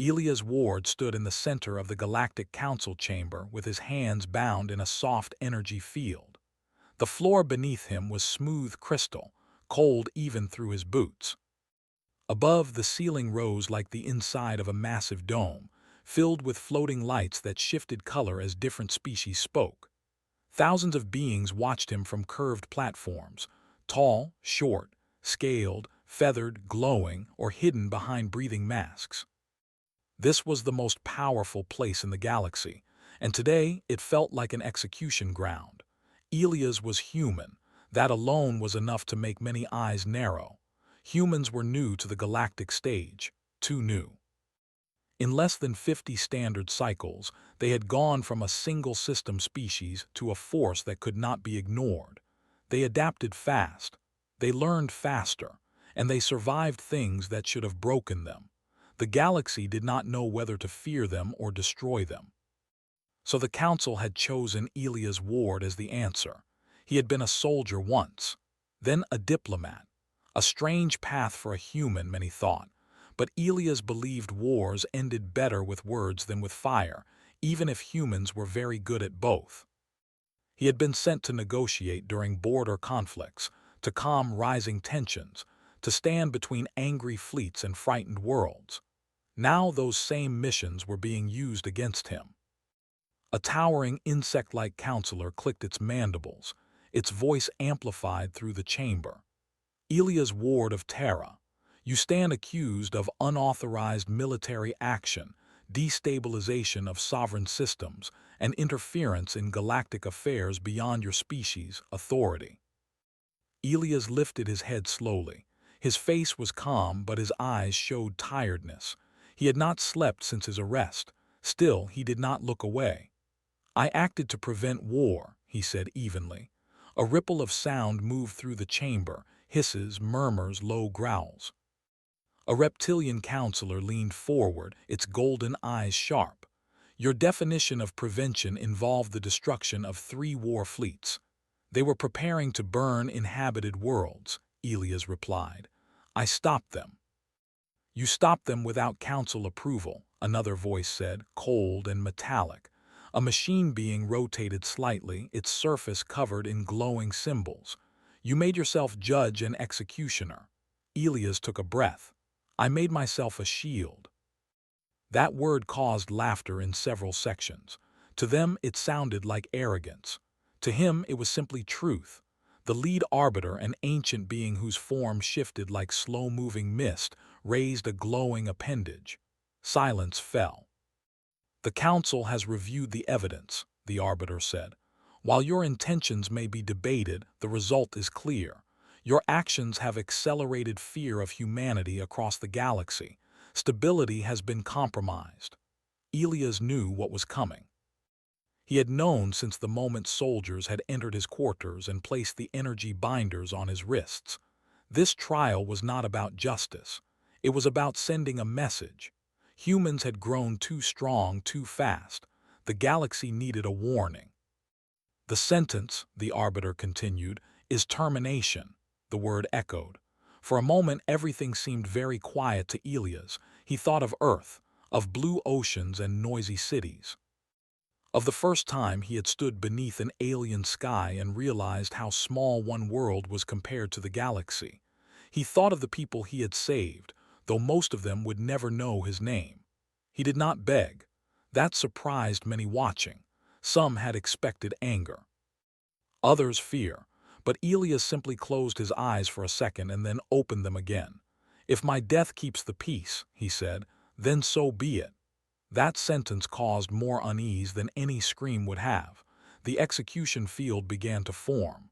Elias Ward stood in the center of the Galactic Council chamber with his hands bound in a soft energy field. The floor beneath him was smooth crystal, cold even through his boots. Above, the ceiling rose like the inside of a massive dome, filled with floating lights that shifted color as different species spoke. Thousands of beings watched him from curved platforms, tall, short, scaled, feathered, glowing, or hidden behind breathing masks. This was the most powerful place in the galaxy, and today it felt like an execution ground. Elias was human. That alone was enough to make many eyes narrow. Humans were new to the galactic stage, too new. In less than 50 standard cycles, they had gone from a single system species to a force that could not be ignored. They adapted fast, they learned faster, and they survived things that should have broken them. The galaxy did not know whether to fear them or destroy them. So the Council had chosen Elias Ward as the answer. He had been a soldier once, then a diplomat. A strange path for a human, many thought. But Elias believed wars ended better with words than with fire, even if humans were very good at both. He had been sent to negotiate during border conflicts, to calm rising tensions, to stand between angry fleets and frightened worlds. Now those same missions were being used against him. A towering insect-like counselor clicked its mandibles, its voice amplified through the chamber. Elias Ward of Terra, you stand accused of unauthorized military action, destabilization of sovereign systems, and interference in galactic affairs beyond your species' authority. Elias lifted his head slowly. His face was calm, but his eyes showed tiredness. He had not slept since his arrest. Still, he did not look away. I acted to prevent war, he said evenly. A ripple of sound moved through the chamber, hisses, murmurs, low growls. A reptilian counselor leaned forward, its golden eyes sharp. Your definition of prevention involved the destruction of 3 war fleets. They were preparing to burn inhabited worlds, Elias replied. I stopped them. You stopped them without council approval, another voice said, cold and metallic. A machine being rotated slightly, its surface covered in glowing symbols. You made yourself judge and executioner. Elias took a breath. I made myself a shield. That word caused laughter in several sections. To them, it sounded like arrogance. To him, it was simply truth. The lead arbiter, an ancient being whose form shifted like slow-moving mist, raised a glowing appendage. Silence fell. The council has reviewed the evidence, the arbiter said. While your intentions may be debated, the result is clear. Your actions have accelerated fear of humanity across the galaxy. Stability has been compromised. Elias knew what was coming. He had known since the moment soldiers had entered his quarters and placed the energy binders on his wrists. This trial was not about justice. It was about sending a message. Humans had grown too strong too fast. The galaxy needed a warning. The sentence, the arbiter continued, is termination. The word echoed. For a moment everything seemed very quiet to Elias. He thought of Earth, of blue oceans and noisy cities. Of the first time he had stood beneath an alien sky and realized how small one world was compared to the galaxy. He thought of the people he had saved, though most of them would never know his name. He did not beg. That surprised many watching. Some had expected anger. Others fear. But Elias simply closed his eyes for a second and then opened them again. If my death keeps the peace, he said, then so be it. That sentence caused more unease than any scream would have. The execution field began to form.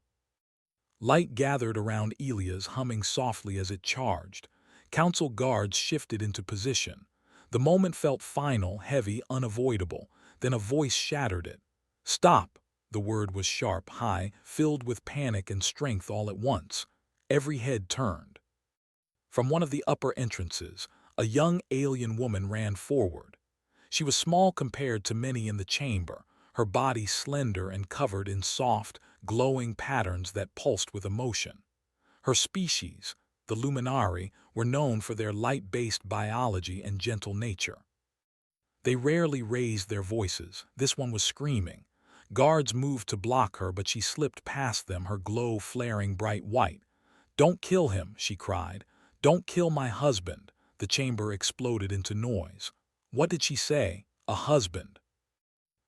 Light gathered around Elias, humming softly as it charged. Council guards shifted into position. The moment felt final, heavy, unavoidable. Then a voice shattered it. Stop! The word was sharp, high, filled with panic and strength all at once. Every head turned. From one of the upper entrances, a young alien woman ran forward. She was small compared to many in the chamber, her body slender and covered in soft, glowing patterns that pulsed with emotion. Her species, the Luminari, were known for their light-based biology and gentle nature. They rarely raised their voices. This one was screaming. Guards moved to block her, but she slipped past them, her glow flaring bright white. "Don't kill him," she cried. "Don't kill my husband." The chamber exploded into noise. What did she say? A husband.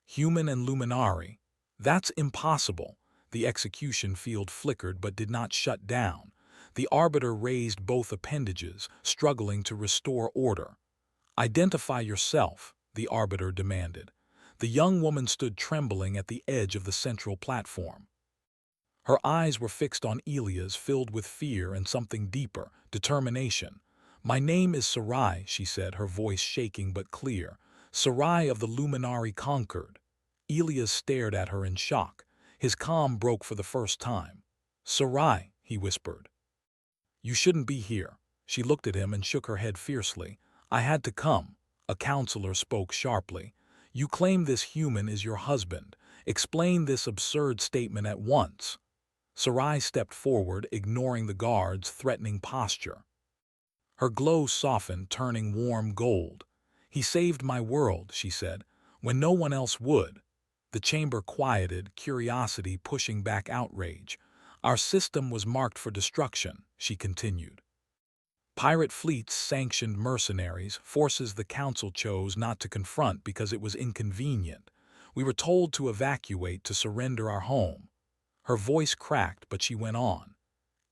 Human and Luminari. That's impossible. The execution field flickered but did not shut down. The arbiter raised both appendages, struggling to restore order. "Identify yourself," the arbiter demanded. The young woman stood trembling at the edge of the central platform. Her eyes were fixed on Elia's, filled with fear and something deeper, determination. "My name is Sarai," she said, her voice shaking but clear. "Sarai of the Luminari conquered." Elias stared at her in shock. His calm broke for the first time. "Sarai," he whispered. "You shouldn't be here." She looked at him and shook her head fiercely. "I had to come." A counselor spoke sharply. "You claim this human is your husband. Explain this absurd statement at once." Sarai stepped forward, ignoring the guard's threatening posture. Her glow softened, turning warm gold. "He saved my world," she said, "when no one else would." The chamber quieted, curiosity pushing back outrage. "Our system was marked for destruction," she continued. "Pirate fleets sanctioned mercenaries, forces the council chose not to confront because it was inconvenient. We were told to evacuate, to surrender our home." Her voice cracked, but she went on.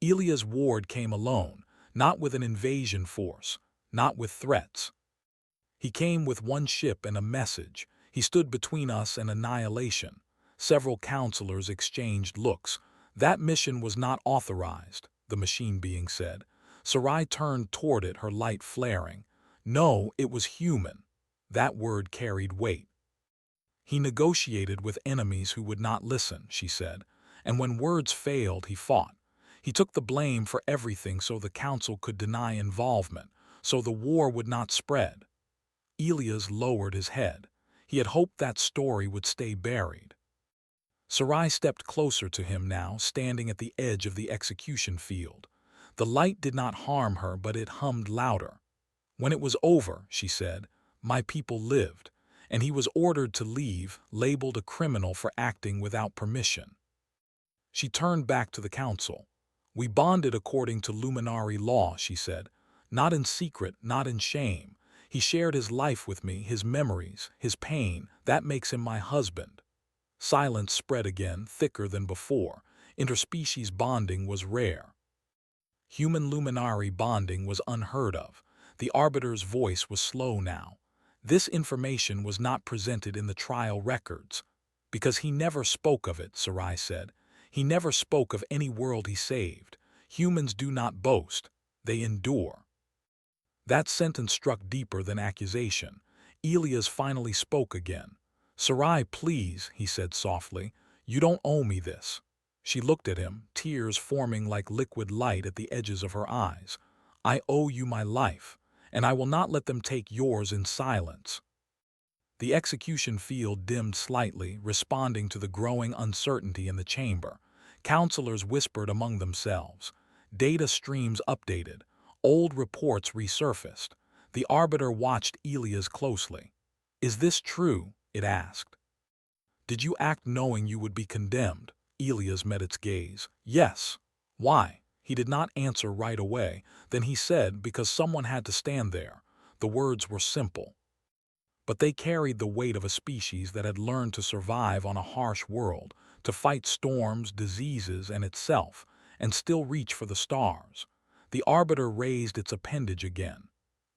"Elia's ward came alone, not with an invasion force, not with threats. He came with one ship and a message. He stood between us and annihilation." Several counselors exchanged looks. "That mission was not authorized," the machine being said. Sarai turned toward it, her light flaring. "No, it was human." That word carried weight. "He negotiated with enemies who would not listen," she said. "And when words failed, he fought. He took the blame for everything so the council could deny involvement, so the war would not spread." Elias lowered his head. He had hoped that story would stay buried. Sarai stepped closer to him now, standing at the edge of the execution field. The light did not harm her, but it hummed louder. "When it was over," she said, "my people lived, and he was ordered to leave, labeled a criminal for acting without permission." She turned back to the council. "We bonded according to Luminari law," she said. "Not in secret, not in shame. He shared his life with me, his memories, his pain. That makes him my husband." Silence spread again, thicker than before. Interspecies bonding was rare. Human Luminari bonding was unheard of. The arbiter's voice was slow now. "This information was not presented in the trial records." "Because he never spoke of it," Sarai said. "He never spoke of any world he saved. Humans do not boast. They endure." That sentence struck deeper than accusation. Elias finally spoke again. "Sarai, please," he said softly. "You don't owe me this." She looked at him, tears forming like liquid light at the edges of her eyes. "I owe you my life, and I will not let them take yours in silence." The execution field dimmed slightly, responding to the growing uncertainty in the chamber. Counselors whispered among themselves. Data streams updated. Old reports resurfaced. The arbiter watched Elias closely. "Is this true?" it asked. "Did you act knowing you would be condemned?" Elias met its gaze. "Yes." "Why?" He did not answer right away. Then he said, "Because someone had to stand there." The words were simple, but they carried the weight of a species that had learned to survive on a harsh world, to fight storms, diseases, and itself, and still reach for the stars. The arbiter raised its appendage again.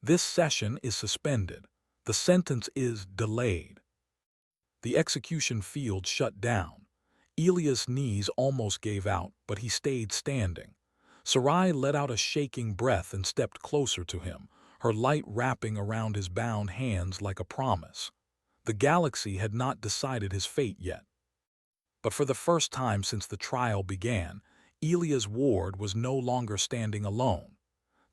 "This session is suspended. The sentence is delayed." The execution field shut down. Elias' knees almost gave out, but he stayed standing. Sarai let out a shaking breath and stepped closer to him, her light wrapping around his bound hands like a promise. The galaxy had not decided his fate yet. But for the first time since the trial began, Elias' ward was no longer standing alone.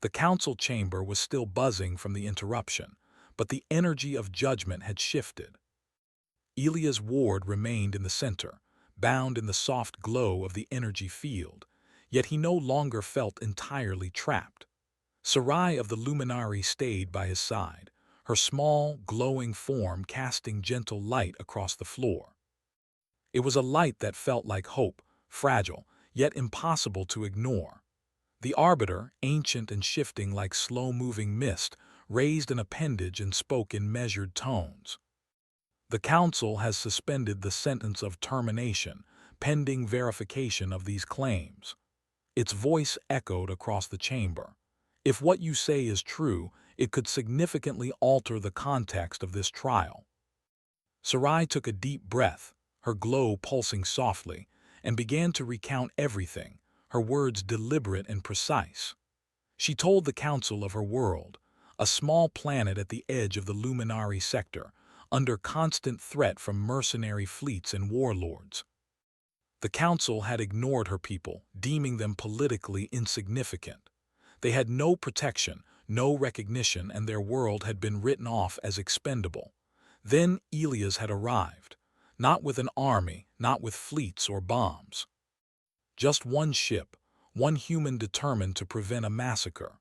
The council chamber was still buzzing from the interruption, but the energy of judgment had shifted. Elias' ward remained in the center, bound in the soft glow of the energy field, yet he no longer felt entirely trapped. Sarai of the Luminari stayed by his side, her small, glowing form casting gentle light across the floor. It was a light that felt like hope, fragile, yet impossible to ignore. The Arbiter, ancient and shifting like slow-moving mist, raised an appendage and spoke in measured tones. The Council has suspended the sentence of termination, pending verification of these claims. Its voice echoed across the chamber. If what you say is true, it could significantly alter the context of this trial. Sarai took a deep breath, her glow pulsing softly, and began to recount everything, her words deliberate and precise. She told the Council of her world, a small planet at the edge of the Luminary sector, under constant threat from mercenary fleets and warlords. The Council had ignored her people, deeming them politically insignificant. They had no protection, no recognition, and their world had been written off as expendable. Then Elias had arrived, not with an army, not with fleets or bombs. Just one ship, one human determined to prevent a massacre.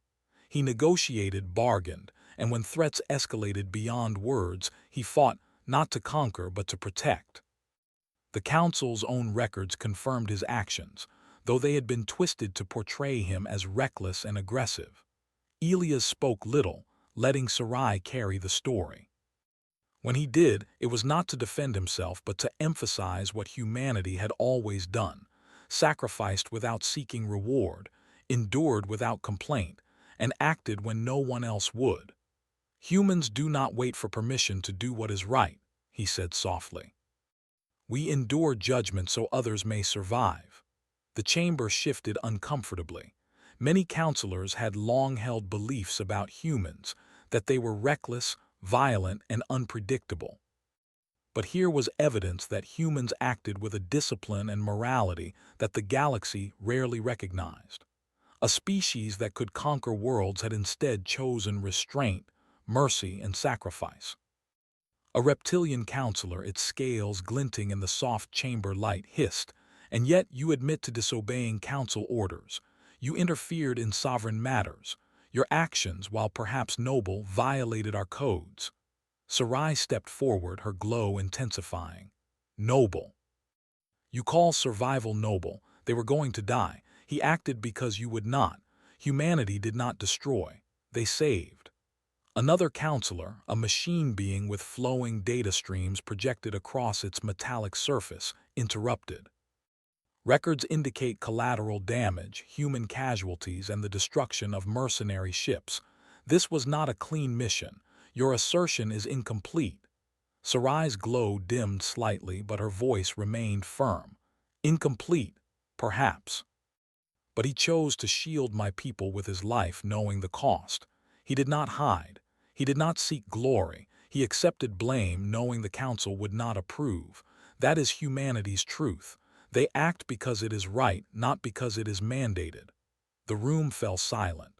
He negotiated, bargained, and when threats escalated beyond words, he fought not to conquer but to protect. The Council's own records confirmed his actions, though they had been twisted to portray him as reckless and aggressive. Elias spoke little, letting Sarai carry the story. When he did, it was not to defend himself but to emphasize what humanity had always done: sacrificed without seeking reward, endured without complaint, and acted when no one else would. "Humans do not wait for permission to do what is right," he said softly. "We endure judgment so others may survive." The chamber shifted uncomfortably. Many counselors had long held beliefs about humans, that they were reckless, violent, and unpredictable. But here was evidence that humans acted with a discipline and morality that the galaxy rarely recognized. A species that could conquer worlds had instead chosen restraint, mercy, and sacrifice. A reptilian counselor, its scales glinting in the soft chamber light, hissed, "And yet you admit to disobeying council orders. You interfered in sovereign matters. Your actions, while perhaps noble, violated our codes." Sarai stepped forward, her glow intensifying. "Noble? You call survival noble? They were going to die. He acted because you would not. Humanity did not destroy. They saved." Another counselor, a machine being with flowing data streams projected across its metallic surface, interrupted. "Records indicate collateral damage, human casualties, and the destruction of mercenary ships. This was not a clean mission. Your assertion is incomplete." Sarai's glow dimmed slightly, but her voice remained firm. "Incomplete, perhaps. But he chose to shield my people with his life, knowing the cost. He did not hide. He did not seek glory. He accepted blame, knowing the Council would not approve. That is humanity's truth. They act because it is right, not because it is mandated." The room fell silent.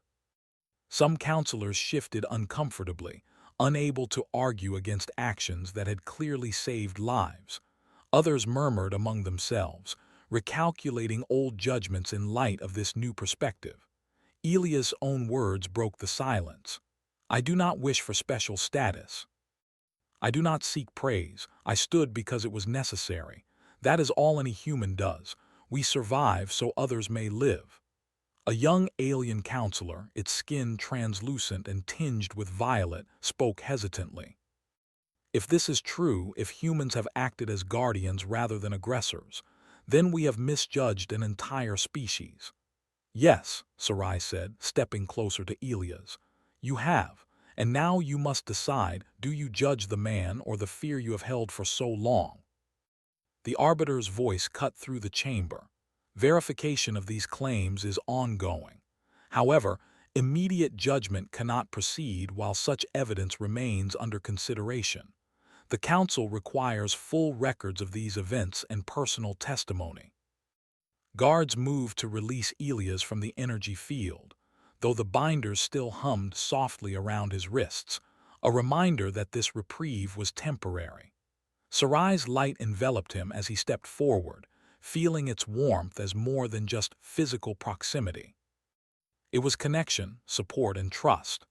Some counselors shifted uncomfortably, unable to argue against actions that had clearly saved lives. Others murmured among themselves, recalculating old judgments in light of this new perspective. Elias' own words broke the silence. "I do not wish for special status. I do not seek praise. I stood because it was necessary. That is all any human does. We survive so others may live." A young alien counselor, its skin translucent and tinged with violet, spoke hesitantly. "If this is true, if humans have acted as guardians rather than aggressors, then we have misjudged an entire species." "Yes," Sarai said, stepping closer to Elias. "You have, and now you must decide, do you judge the man or the fear you have held for so long?" The Arbiter's voice cut through the chamber. "Verification of these claims is ongoing. However, immediate judgment cannot proceed while such evidence remains under consideration. The Council requires full records of these events and personal testimony." Guards moved to release Elias from the energy field, though the binders still hummed softly around his wrists, a reminder that this reprieve was temporary. Sarai's light enveloped him as he stepped forward, feeling its warmth as more than just physical proximity. It was connection, support, and trust.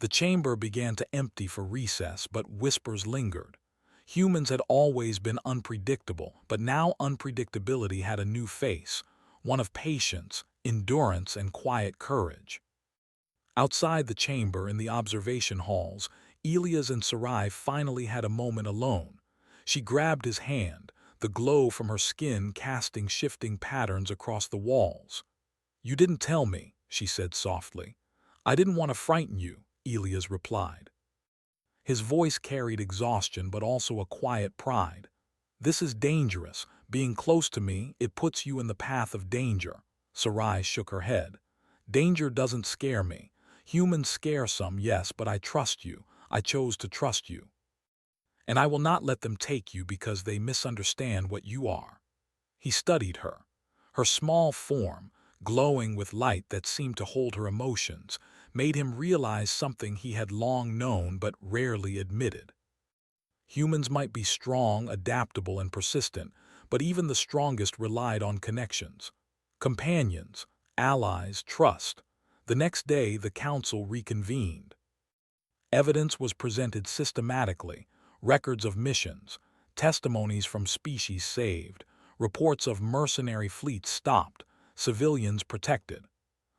The chamber began to empty for recess, but whispers lingered. Humans had always been unpredictable, but now unpredictability had a new face, one of patience, endurance, and quiet courage. Outside the chamber in the observation halls, Elias and Sarai finally had a moment alone. She grabbed his hand, the glow from her skin casting shifting patterns across the walls. "You didn't tell me," she said softly. "I didn't want to frighten you," Elias replied. His voice carried exhaustion but also a quiet pride. "This is dangerous. Being close to me, it puts you in the path of danger." Sarai shook her head. "Danger doesn't scare me. Humans scare some, yes, but I trust you. I chose to trust you. And I will not let them take you because they misunderstand what you are." He studied her. Her small form, glowing with light that seemed to hold her emotions, made him realize something he had long known but rarely admitted. Humans might be strong, adaptable, and persistent, but even the strongest relied on connections. Companions, allies, trust. The next day, the council reconvened. Evidence was presented systematically, records of missions, testimonies from species saved, reports of mercenary fleets stopped, civilians protected.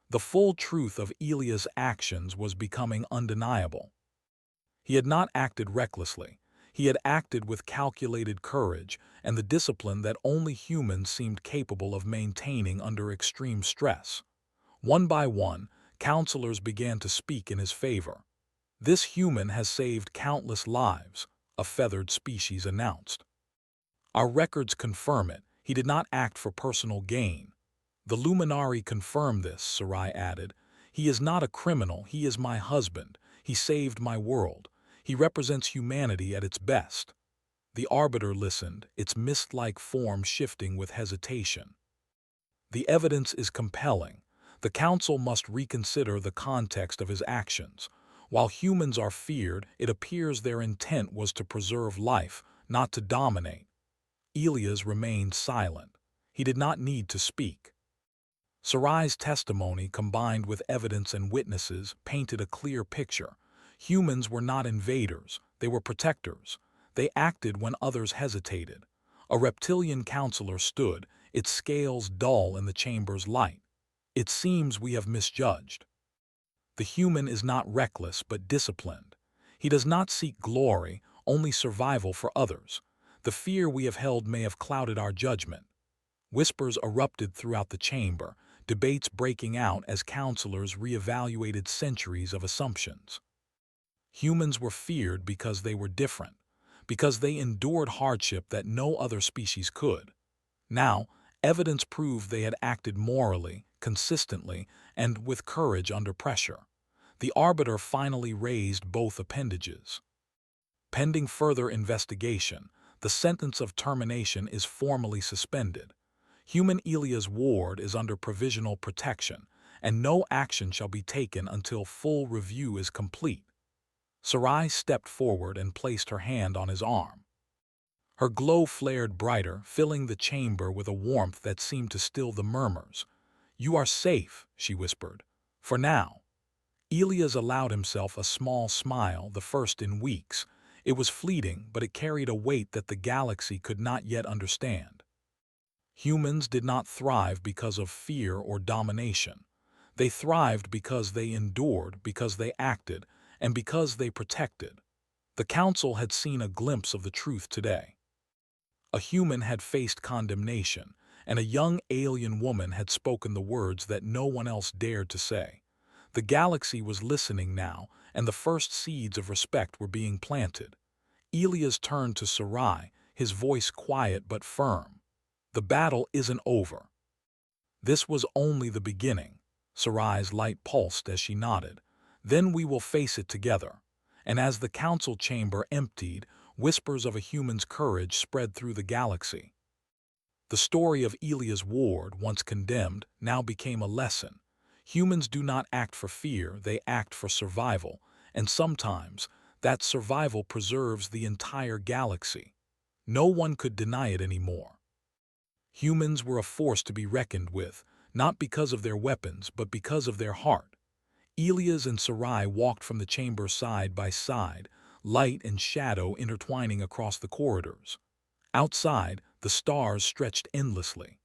The full truth of Elias' actions was becoming undeniable. He had not acted recklessly. He had acted with calculated courage and the discipline that only humans seemed capable of maintaining under extreme stress. One by one, counselors began to speak in his favor. "This human has saved countless lives," a feathered species announced. "Our records confirm it. He did not act for personal gain." "The Luminari confirm this," Sarai added. "He is not a criminal. He is my husband. He saved my world. He represents humanity at its best." The Arbiter listened, its mist-like form shifting with hesitation. "The evidence is compelling. The Council must reconsider the context of his actions. While humans are feared, it appears their intent was to preserve life, not to dominate." Elias remained silent. He did not need to speak. Sarai's testimony, combined with evidence and witnesses, painted a clear picture. Humans were not invaders, they were protectors. They acted when others hesitated. A reptilian counselor stood, its scales dull in the chamber's light. "It seems we have misjudged. The human is not reckless but disciplined. He does not seek glory, only survival for others. The fear we have held may have clouded our judgment." Whispers erupted throughout the chamber, debates breaking out as counselors reevaluated centuries of assumptions. Humans were feared because they were different, because they endured hardship that no other species could. Now, evidence proved they had acted morally, consistently, and with courage under pressure. The Arbiter finally raised both appendages. "Pending further investigation, the sentence of termination is formally suspended. Human Elias Ward is under provisional protection, and no action shall be taken until full review is complete." Sarai stepped forward and placed her hand on his arm. Her glow flared brighter, filling the chamber with a warmth that seemed to still the murmurs. "You are safe," she whispered. "For now." Elias allowed himself a small smile, the first in weeks. It was fleeting, but it carried a weight that the galaxy could not yet understand. Humans did not thrive because of fear or domination. They thrived because they endured, because they acted, and because they protected. The Council had seen a glimpse of the truth today. A human had faced condemnation, and a young alien woman had spoken the words that no one else dared to say. The galaxy was listening now, and the first seeds of respect were being planted. Elias turned to Sarai, his voice quiet but firm. "The battle isn't over." "This was only the beginning." Sarai's light pulsed as she nodded. "Then we will face it together." And as the council chamber emptied, whispers of a human's courage spread through the galaxy. The story of Elias Ward, once condemned, now became a lesson. Humans do not act for fear, they act for survival, and sometimes that survival preserves the entire galaxy. No one could deny it anymore. Humans were a force to be reckoned with, not because of their weapons, but because of their heart. Elias and Sarai walked from the chamber side by side, light and shadow intertwining across the corridors. Outside, the stars stretched endlessly.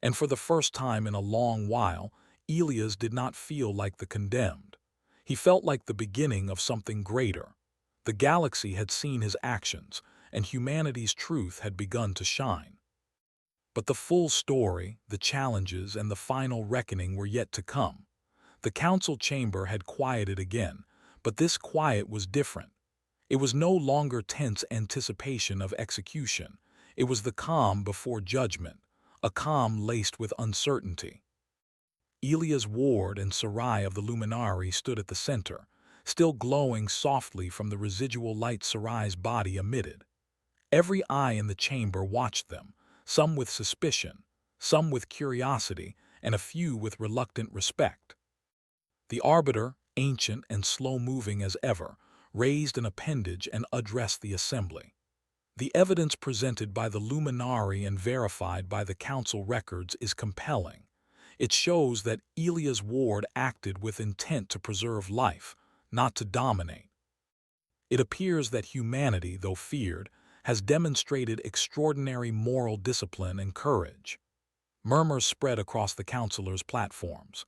And for the first time in a long while, Elias did not feel like the condemned. He felt like the beginning of something greater. The galaxy had seen his actions, and humanity's truth had begun to shine. But the full story, the challenges, and the final reckoning were yet to come. The council chamber had quieted again, but this quiet was different. It was no longer tense anticipation of execution. It was the calm before judgment, a calm laced with uncertainty. Elias Ward and Sarai of the Luminari stood at the center, still glowing softly from the residual light Sarai's body emitted. Every eye in the chamber watched them, some with suspicion, some with curiosity, and a few with reluctant respect. The arbiter, ancient and slow-moving as ever, raised an appendage and addressed the assembly. The evidence presented by the Luminari and verified by the council records is compelling. It shows that Elias Ward acted with intent to preserve life, not to dominate. It appears that humanity, though feared, has demonstrated extraordinary moral discipline and courage. Murmurs spread across the councilors' platforms.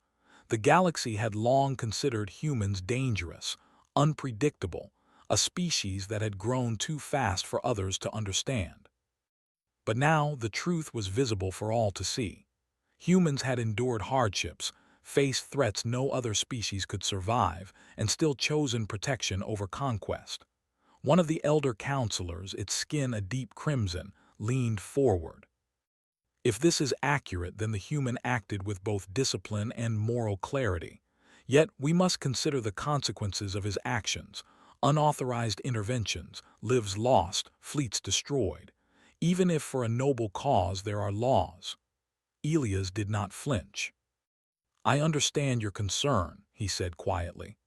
The galaxy had long considered humans dangerous, unpredictable, a species that had grown too fast for others to understand. But now the truth was visible for all to see. Humans had endured hardships, faced threats no other species could survive, and still chosen protection over conquest. One of the elder counselors, its skin a deep crimson, leaned forward. If this is accurate, then the human acted with both discipline and moral clarity. Yet we must consider the consequences of his actions: unauthorized interventions, lives lost, fleets destroyed. Even if for a noble cause there are laws. Elias did not flinch. "I understand your concern," he said quietly.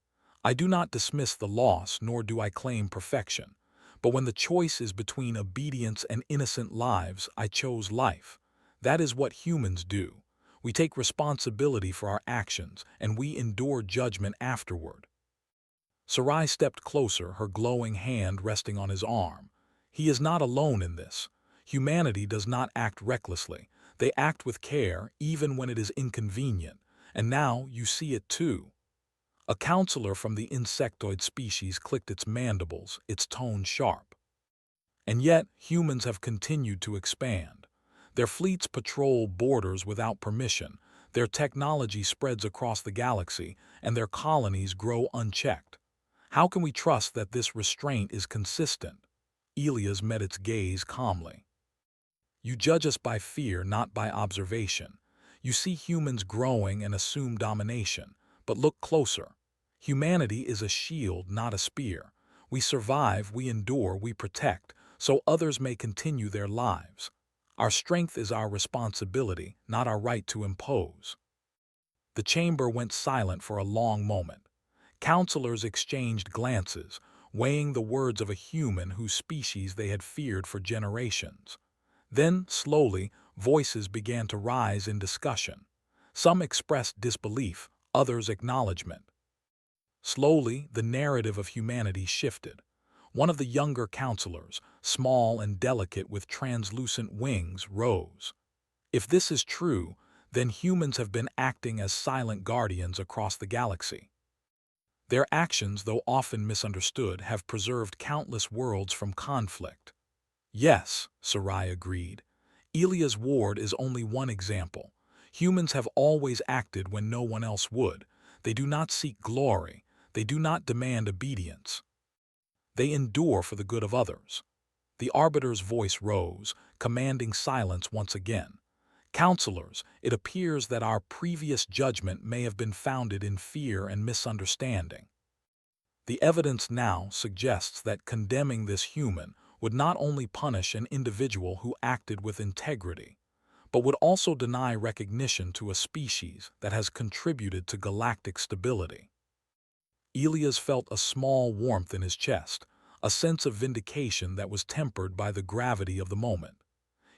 "I do not dismiss the loss, nor do I claim perfection. But when the choice is between obedience and innocent lives, I chose life. That is what humans do. We take responsibility for our actions, and we endure judgment afterward." Sarai stepped closer, her glowing hand resting on his arm. "He is not alone in this. Humanity does not act recklessly. They act with care, even when it is inconvenient. And now you see it too." A counselor from the insectoid species clicked its mandibles, its tone sharp. "And yet, humans have continued to expand. Their fleets patrol borders without permission, their technology spreads across the galaxy, and their colonies grow unchecked. How can we trust that this restraint is consistent?" Elias met its gaze calmly. "You judge us by fear, not by observation. You see humans growing and assume domination. But look closer. Humanity is a shield, not a spear. We survive, we endure, we protect, so others may continue their lives. Our strength is our responsibility, not our right to impose." The chamber went silent for a long moment. Counselors exchanged glances, weighing the words of a human whose species they had feared for generations. Then, slowly, voices began to rise in discussion. Some expressed disbelief, others acknowledgement. Slowly, the narrative of humanity shifted. One of the younger counselors, small and delicate with translucent wings, rose. "If this is true, then humans have been acting as silent guardians across the galaxy. Their actions, though often misunderstood, have preserved countless worlds from conflict." "Yes," Sarai agreed. "Elias Ward is only one example. Humans have always acted when no one else would. They do not seek glory. They do not demand obedience. They endure for the good of others." The arbiter's voice rose, commanding silence once again. "Counselors, it appears that our previous judgment may have been founded in fear and misunderstanding. The evidence now suggests that condemning this human would not only punish an individual who acted with integrity, but would also deny recognition to a species that has contributed to galactic stability." Elias felt a small warmth in his chest, a sense of vindication that was tempered by the gravity of the moment.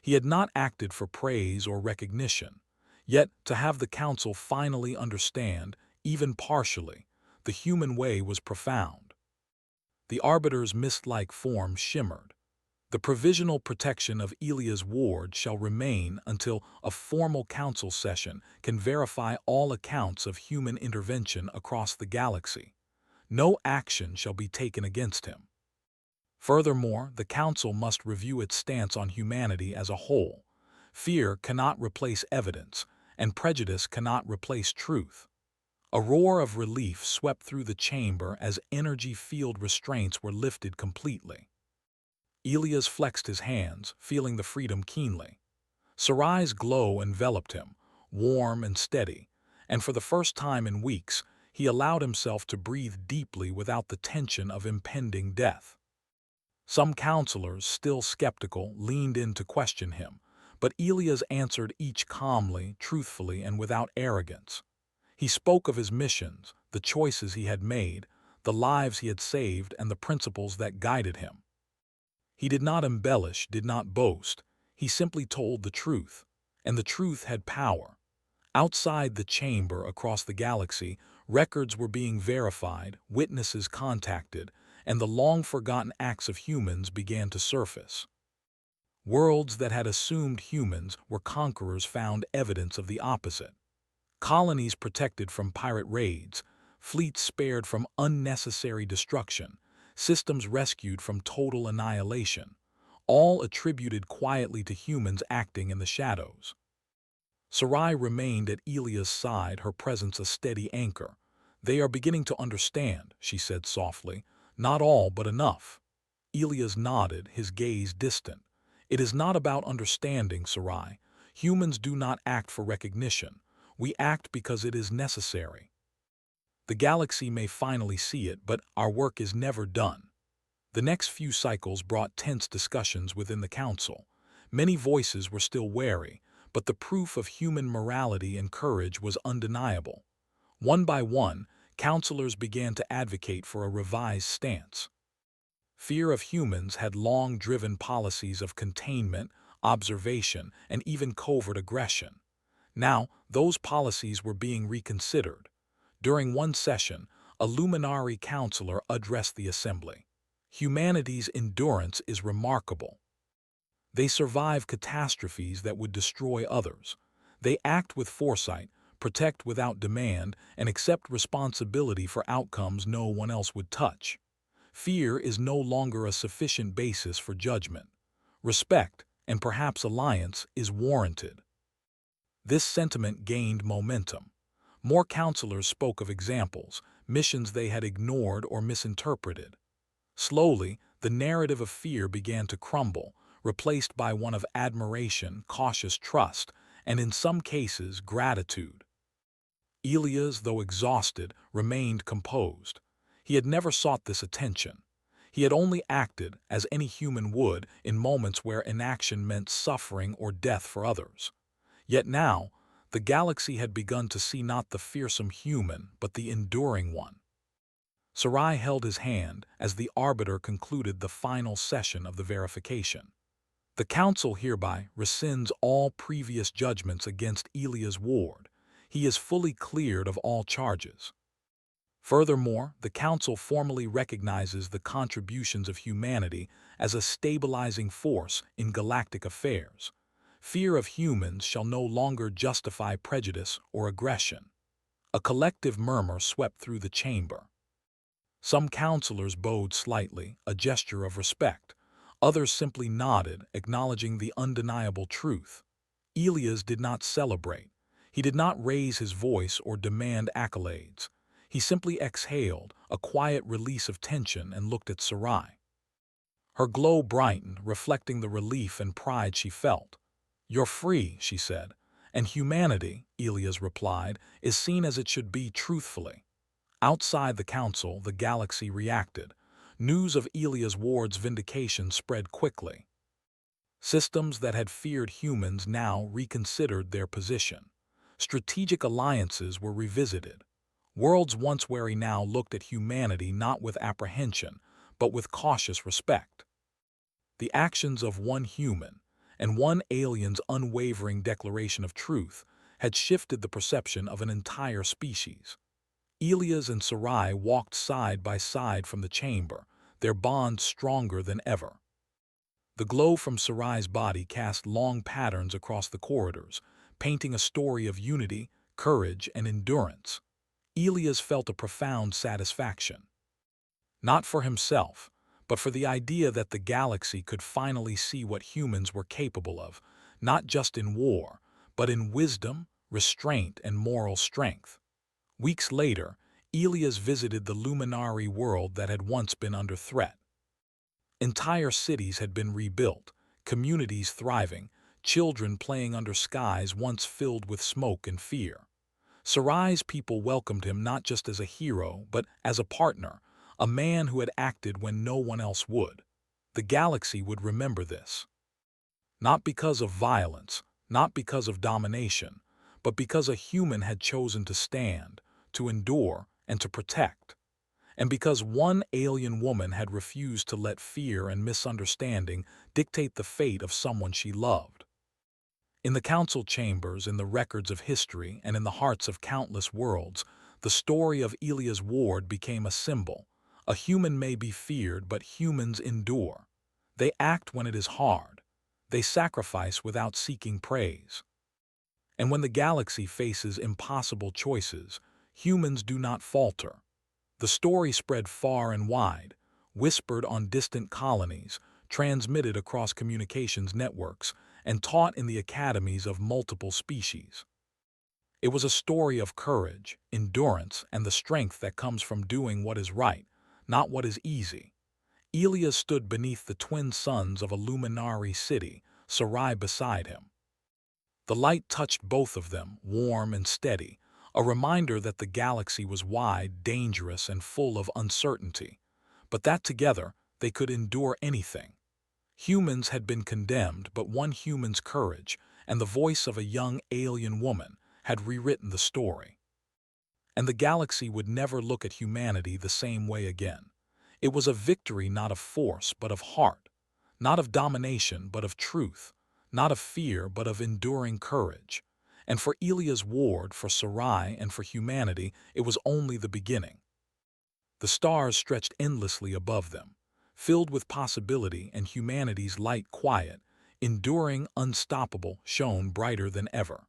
He had not acted for praise or recognition, yet to have the council finally understand, even partially. The human way was profound. The Arbiter's mist-like form shimmered. The provisional protection of Elia's ward shall remain until a formal council session can verify all accounts of human intervention across the galaxy. No action shall be taken against him. Furthermore, the council must review its stance on humanity as a whole. Fear cannot replace evidence, and prejudice cannot replace truth. A roar of relief swept through the chamber as energy field restraints were lifted completely. Elias flexed his hands, feeling the freedom keenly. Sarai's glow enveloped him, warm and steady, and for the first time in weeks, he allowed himself to breathe deeply without the tension of impending death. Some counselors, still skeptical, leaned in to question him, but Elias answered each calmly, truthfully, and without arrogance. He spoke of his missions, the choices he had made, the lives he had saved, and the principles that guided him. He did not embellish, did not boast. He simply told the truth, and the truth had power. Outside the chamber, across the galaxy, records were being verified, witnesses contacted, and the long-forgotten acts of humans began to surface. Worlds that had assumed humans were conquerors found evidence of the opposite. Colonies protected from pirate raids, fleets spared from unnecessary destruction, systems rescued from total annihilation, all attributed quietly to humans acting in the shadows. Sarai remained at Elia's side, her presence a steady anchor. "They are beginning to understand," she said softly. "Not all, but enough." Elias nodded, his gaze distant. "It is not about understanding, Sarai. Humans do not act for recognition. We act because it is necessary. The galaxy may finally see it, but our work is never done." The next few cycles brought tense discussions within the council. Many voices were still wary, but the proof of human morality and courage was undeniable. One by one, counselors began to advocate for a revised stance. Fear of humans had long driven policies of containment, observation, and even covert aggression. Now, those policies were being reconsidered. During one session, a luminary counselor addressed the assembly. "Humanity's endurance is remarkable. They survive catastrophes that would destroy others. They act with foresight, protect without demand, and accept responsibility for outcomes no one else would touch. Fear is no longer a sufficient basis for judgment. Respect, and perhaps alliance, is warranted." This sentiment gained momentum. More counselors spoke of examples, missions they had ignored or misinterpreted. Slowly, the narrative of fear began to crumble, replaced by one of admiration, cautious trust, and in some cases, gratitude. Elias, though exhausted, remained composed. He had never sought this attention. He had only acted, as any human would, in moments where inaction meant suffering or death for others. Yet now, the galaxy had begun to see not the fearsome human, but the enduring one. Sarai held his hand as the Arbiter concluded the final session of the verification. "The Council hereby rescinds all previous judgments against Elias Ward. He is fully cleared of all charges. Furthermore, the Council formally recognizes the contributions of humanity as a stabilizing force in galactic affairs. Fear of humans shall no longer justify prejudice or aggression." A collective murmur swept through the chamber. Some counselors bowed slightly, a gesture of respect. Others simply nodded, acknowledging the undeniable truth. Elias did not celebrate. He did not raise his voice or demand accolades. He simply exhaled, a quiet release of tension, and looked at Sarai. Her glow brightened, reflecting the relief and pride she felt. "You're free," she said. "And humanity," Elias replied, "is seen as it should be, truthfully." Outside the council, the galaxy reacted. News of Elias Ward's vindication spread quickly. Systems that had feared humans now reconsidered their position. Strategic alliances were revisited. Worlds once wary now looked at humanity not with apprehension, but with cautious respect. The actions of one human, and one alien's unwavering declaration of truth, had shifted the perception of an entire species. Elias and Sarai walked side by side from the chamber, their bond stronger than ever. The glow from Sarai's body cast long patterns across the corridors, painting a story of unity, courage, and endurance. Elias felt a profound satisfaction. Not for himself, but for the idea that the galaxy could finally see what humans were capable of, not just in war, but in wisdom, restraint, and moral strength. Weeks later, Elias visited the luminary world that had once been under threat. Entire cities had been rebuilt, communities thriving, children playing under skies once filled with smoke and fear. Sarai's people welcomed him not just as a hero, but as a partner, a man who had acted when no one else would. The galaxy would remember this. Not because of violence, not because of domination, but because a human had chosen to stand, to endure, and to protect. And because one alien woman had refused to let fear and misunderstanding dictate the fate of someone she loved. In the council chambers, in the records of history, and in the hearts of countless worlds, the story of Elias Ward became a symbol. A human may be feared, but humans endure. They act when it is hard. They sacrifice without seeking praise. And when the galaxy faces impossible choices, humans do not falter. The story spread far and wide, whispered on distant colonies, transmitted across communications networks, and taught in the academies of multiple species. It was a story of courage, endurance, and the strength that comes from doing what is right, not what is easy. Elias stood beneath the twin suns of a luminary city, Sarai beside him. The light touched both of them, warm and steady, a reminder that the galaxy was wide, dangerous, and full of uncertainty, but that together they could endure anything. Humans had been condemned, but one human's courage and the voice of a young alien woman had rewritten the story. And the galaxy would never look at humanity the same way again. It was a victory not of force, but of heart, not of domination, but of truth, not of fear, but of enduring courage. And for Elias Ward, for Sarai, and for humanity, it was only the beginning. The stars stretched endlessly above them, filled with possibility, and humanity's light quiet, enduring, unstoppable, shone brighter than ever.